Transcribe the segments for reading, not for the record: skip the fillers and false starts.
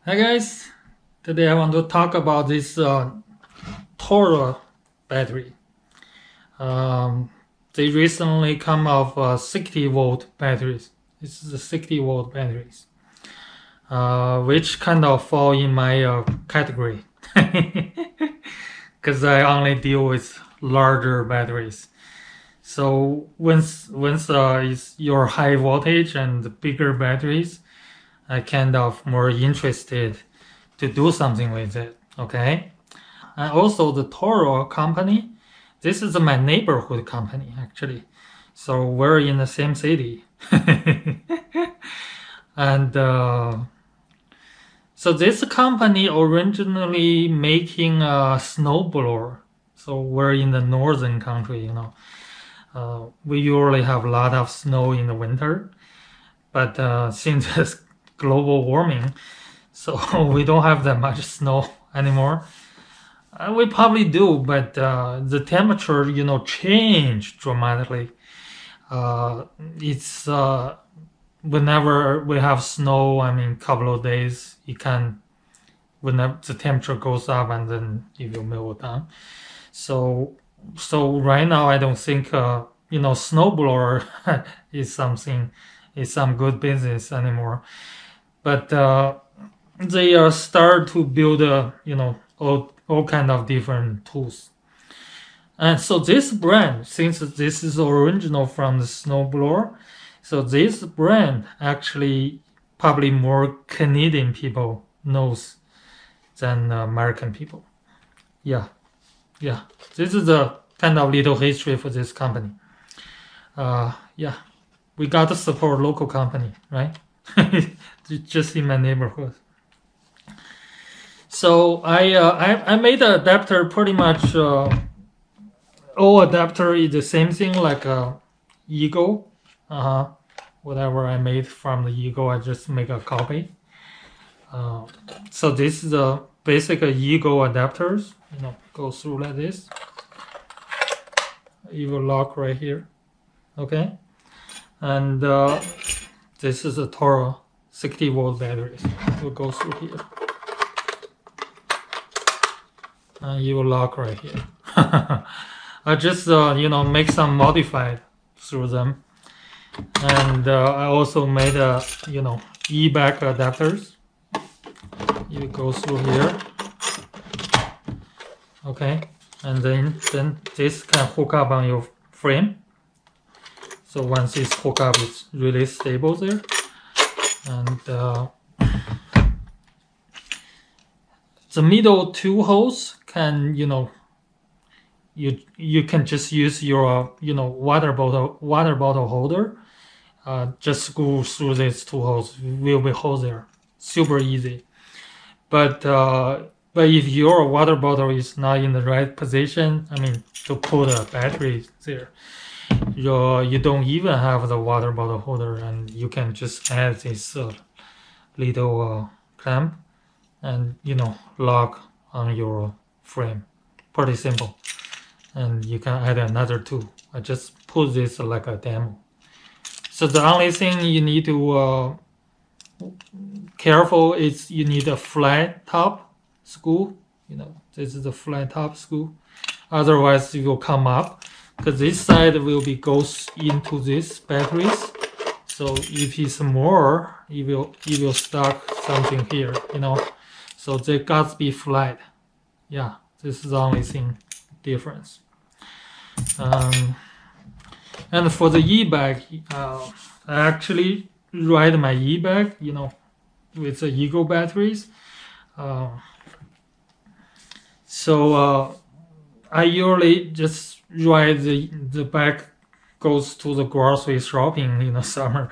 Hi guys, today I want to talk about this Toro battery. Um, they recently come off 60-volt batteries. This is the 60-volt batteries, which kind of fall in my category because I only deal with larger batteries. So once is your high voltage and bigger batteries, I kind of more interested to do something with it. Okay. And also the Toro company. This is my neighborhood company actually. So we're in the same city. and so this company originally making a snowblower. So we're in the northern country. We usually have a lot of snow in the winter, but since it's global warming, so we don't have that much snow anymore. We probably do, but the temperature, change dramatically. It's whenever we have snow. I mean, couple of days, it can whenever the temperature goes up and then it will melt down. So, so right now, I don't think snowblower is some good business anymore. But they start to build all kind of different tools. And so this brand, since this is original from the snowblower, so this brand actually probably more Canadian people knows than American people. Yeah, yeah. This is a kind of little history for this company. Yeah, we got to support local company, right? Just in my neighborhood. So I made the adapter pretty much. All adapter is the same thing like Eagle. Uh-huh. Whatever I made from the Eagle, I just make a copy. Uh, so this is the basic Eagle adapters. Go through like this. You will lock right here. Okay. And this is a Toro 60-volt batteries. We'll go through here. And you will lock right here. I just make some modified through them, and I also made e-back adapters. You go through here, okay, and then this can hook up on your frame. So once it's hooked up, it's really stable there, and the middle two holes can you can just use your water bottle holder. Just screw through these two holes. Will be holes there. Super easy. But if your water bottle is not in the right position, I mean to put a battery there, you don't even have the water bottle holder, and you can just add this little clamp and lock on your frame. Pretty simple. And you can add another two. I just put this like a demo. So the only thing you need to careful is you need a flat top screw. This is a flat top screw. Otherwise, it will come up because this side will be goes into this batteries. So if it's more, it will stuck something here. So they got to be flat. Yeah, this is the only thing difference. And for the e-bag, I actually ride my e-bag, with the Eagle batteries. So I usually just ride the bag goes to the grocery shopping in the summer.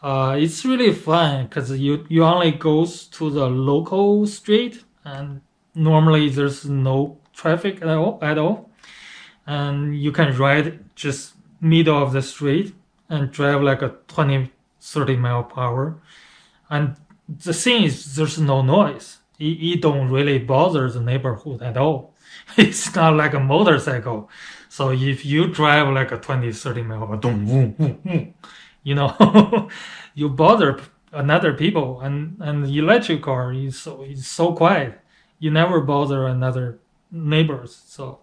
It's really fun because you only goes to the local street, and normally there's no traffic at all. And you can ride just middle of the street and drive like a 20-30 mile per hour. And the thing is, there's no noise. It don't really bother the neighborhood at all. It's not like a motorcycle. So if you drive like a 20-30 mile, boom, boom, boom, boom, you bother another people, and electric car is so quiet. You never bother another neighbors. So,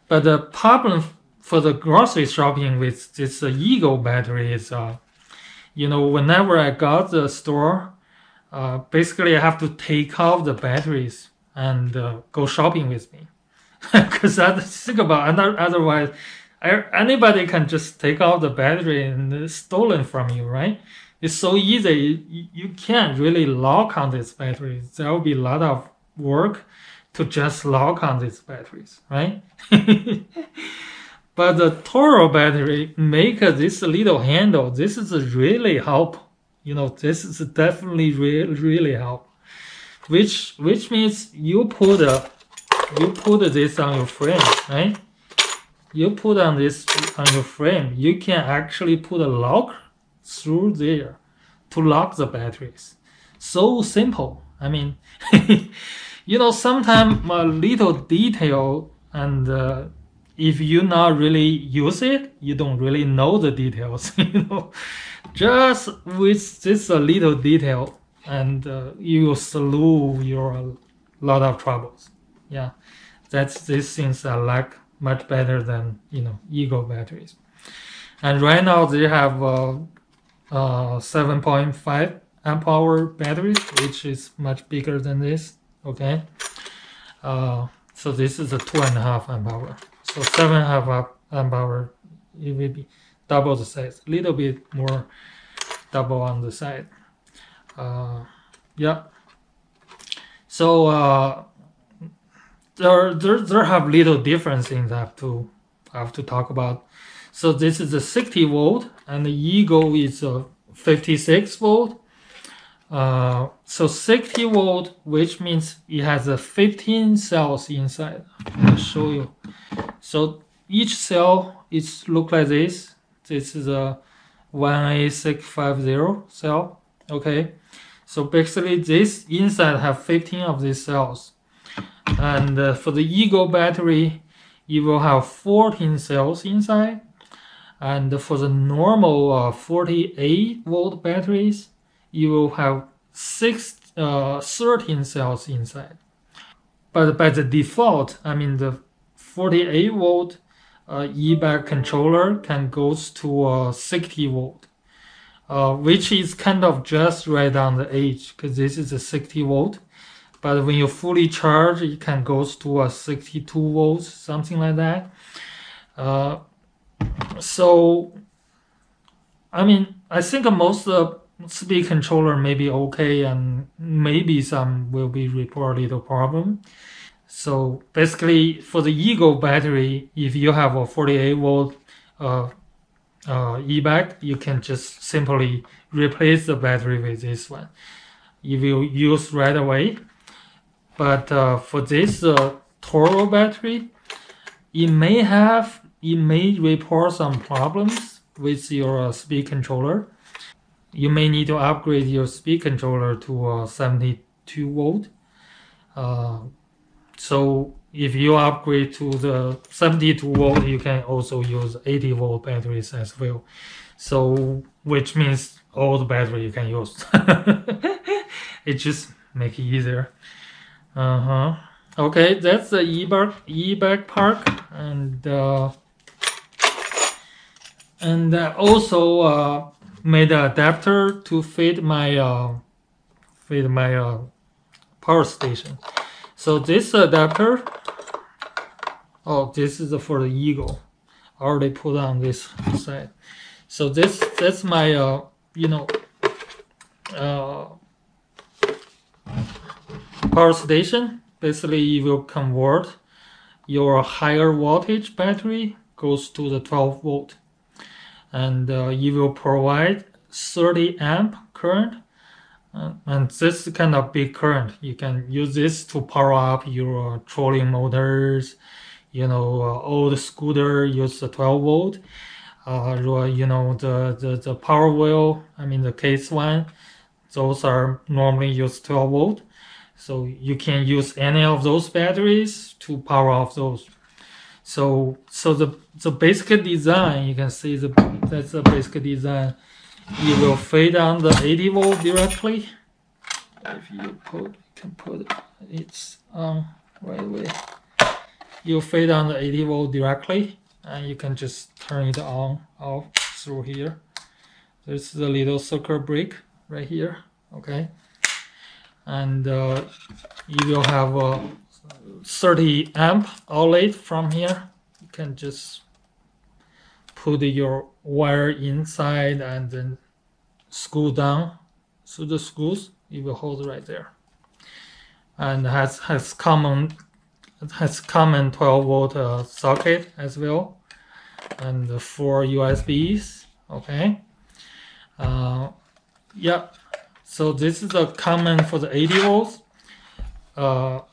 but the problem for the grocery shopping with this Ego battery is, whenever I got the store, basically I have to take off the batteries and go shopping with me, because I think about otherwise anybody can just take out the battery and it's stolen from you, right? It's so easy. You can't really lock on these batteries. There will be a lot of work to just lock on these batteries, right? But the Toro battery make this little handle. This is really help. This is definitely really help. Which means you put this on your frame, right? You put on this on your frame. You can actually put a lock through there to lock the batteries. So simple. I mean, sometimes a little detail, and if you not really use it, you don't really know the details. Just with this little detail, and you will solve your lot of troubles. Yeah, that's these things I like much better than Ego batteries. And right now they have 7.5 amp hour batteries, which is much bigger than this. Okay, so this is a 2.5 amp hour. So 7.5 amp hour, it will be double the size, a little bit more, double on the side. Yeah. So there have little difference things I have to talk about. So this is a 60 volt, and the Ego is a 56 volt. So 60 volt, which means it has a 15 cells inside. I'll show you. So each cell is look like this. This is a 1A650 cell. Okay. So basically this inside have 15 of these cells. And for the Ego battery, you will have 14 cells inside. And for the normal 48 volt batteries, you will have 13 cells inside. But by the default, I mean the 48 volt eBack controller can goes to 60 volt, which is kind of just right on the edge, because this is a 60 volt. But when you fully charge, it can goes to 62 volts, something like that. So, I mean, I think most speed controller may be okay, and maybe some will be report a little problem. So basically, for the Ego battery, if you have a 48 volt eBack, you can just simply replace the battery with this one. You will use right away. But for this Toro battery, it may report some problems with your speed controller. You may need to upgrade your speed controller to 72 volt. So if you upgrade to the 72 volt, you can also use 80 volt batteries as well. So which means all the battery you can use. It just make it easier. Okay, that's the eBack part, and also made an adapter to feed my power station. So this adapter, this is for the Ego. I already put on this side. So that's my power station. Basically, it will convert your higher voltage battery goes to the 12 volt, and it will provide 30 amp current. And this kind of big current, you can use this to power up your trolling motors. Old scooter use the 12 volt. The power wheel, I mean the case one, those are normally use 12 volt. So you can use any of those batteries to power off those. So the basic design, you can see that's the basic design. you will fade on the 80 volt directly. If you can put it on right away, you fade on the 80 volt directly, and you can just turn it on off through here. There's the little circuit break right here. Okay, and you will have a 30 amp outlet from here. You can just put your wire inside and then screw down through the screws. It will hold right there, and has common 12 volt socket as well, and 4 USBs. Okay, yeah. So this is a common for the 80 volts.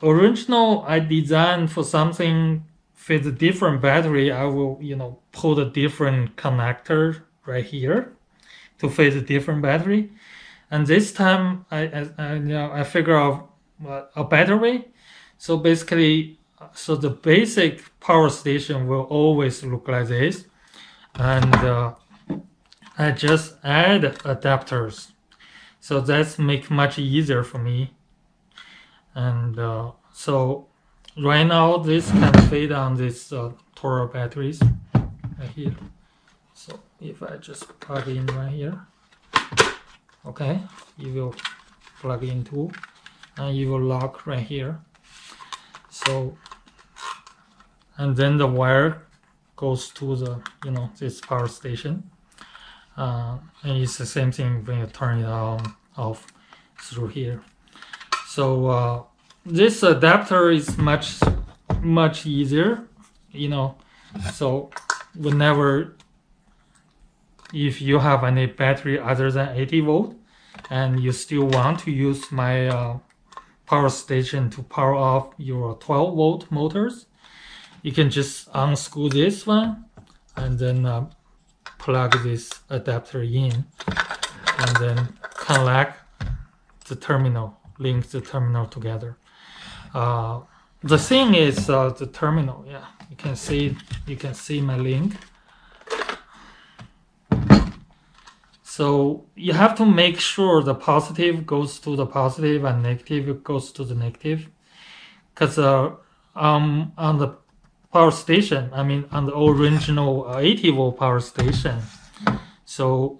Original I designed for something with a different battery. I will put a different connector right here to fit a different battery. And this time I figure out a better way. So basically, so the basic power station will always look like this, and I just add adapters. So that's make much easier for me. And so right now this can fit on this Toro batteries right here. So if I just plug in right here, okay, you will plug into, and you will lock right here. So, and then the wire goes to the this power station, and it's the same thing when you turn it on off through here. So this adapter is much easier, so whenever if you have any battery other than 80 volt and you still want to use my power station to power off your 12 volt motors, you can just unscrew this one and then plug this adapter in, and then connect the terminal, link the terminal together. The thing is the terminal, yeah, you can see my link. So you have to make sure the positive goes to the positive and negative goes to the negative, because on the power station, I mean on the original 80 volt power station, so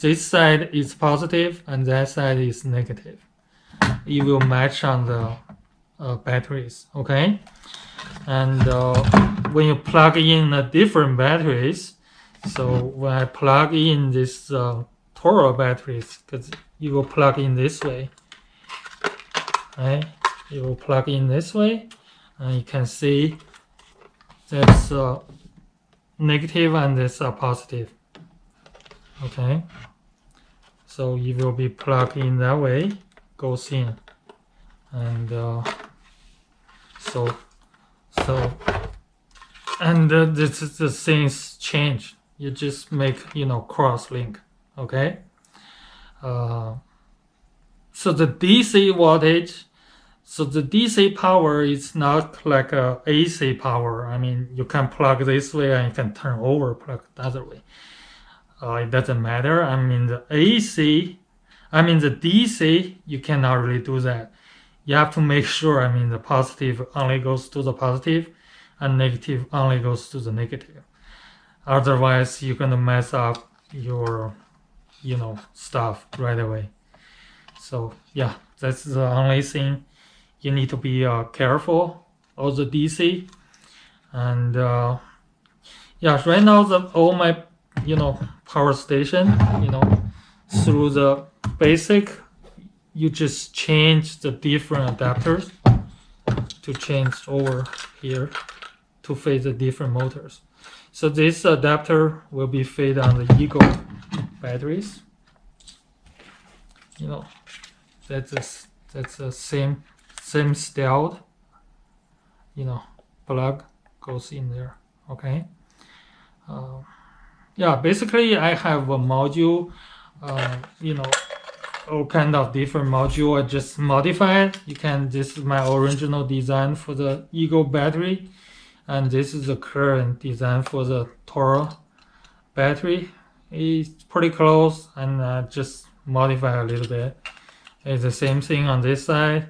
this side is positive and that side is negative. It will match on the batteries, okay? And when you plug in different batteries, so when I plug in this Toro batteries, because you will plug in this way, right? You will plug in this way, and you can see that's negative and this positive. Okay, so you will be plugged in that way, goes in, and and the things change. You just make cross link. Okay, so the DC voltage. So the DC power is not like a AC power. I mean, you can plug this way and you can turn over, plug the other way. It doesn't matter. I mean, the DC, you cannot really do that. You have to make sure, the positive only goes to the positive and negative only goes to the negative. Otherwise, you're going to mess up your, stuff right away. So, yeah, that's the only thing. You need to be careful of the DC, and yeah, right now all my power station, through the basic, you just change the different adapters to change over here to fit the different motors. So this adapter will be fit on the Eagle batteries. That's the same styled, plug goes in there. Okay. Yeah, basically I have a module, all kind of different module. I just modify it. This is my original design for the Eagle battery, and this is the current design for the Toro battery. it's pretty close, and just modify a little bit. It's the same thing on this side.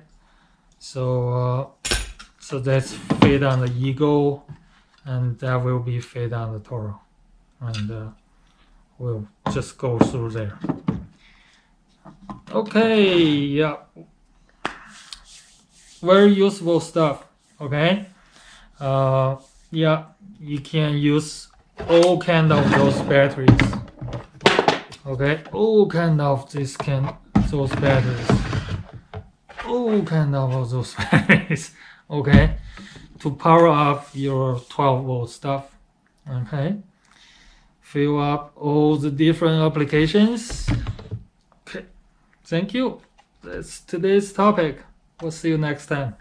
So that's fit on the Eagle, and that will be fit on the Toro, and we'll just go through there. Okay, yeah, very useful stuff. Okay, yeah, you can use all kind of those batteries. Okay, all kind of those batteries. All kind of those batteries. Okay, to power up your 12-volt stuff. Okay, fill up all the different applications. Okay, thank you. That's today's topic. We'll see you next time.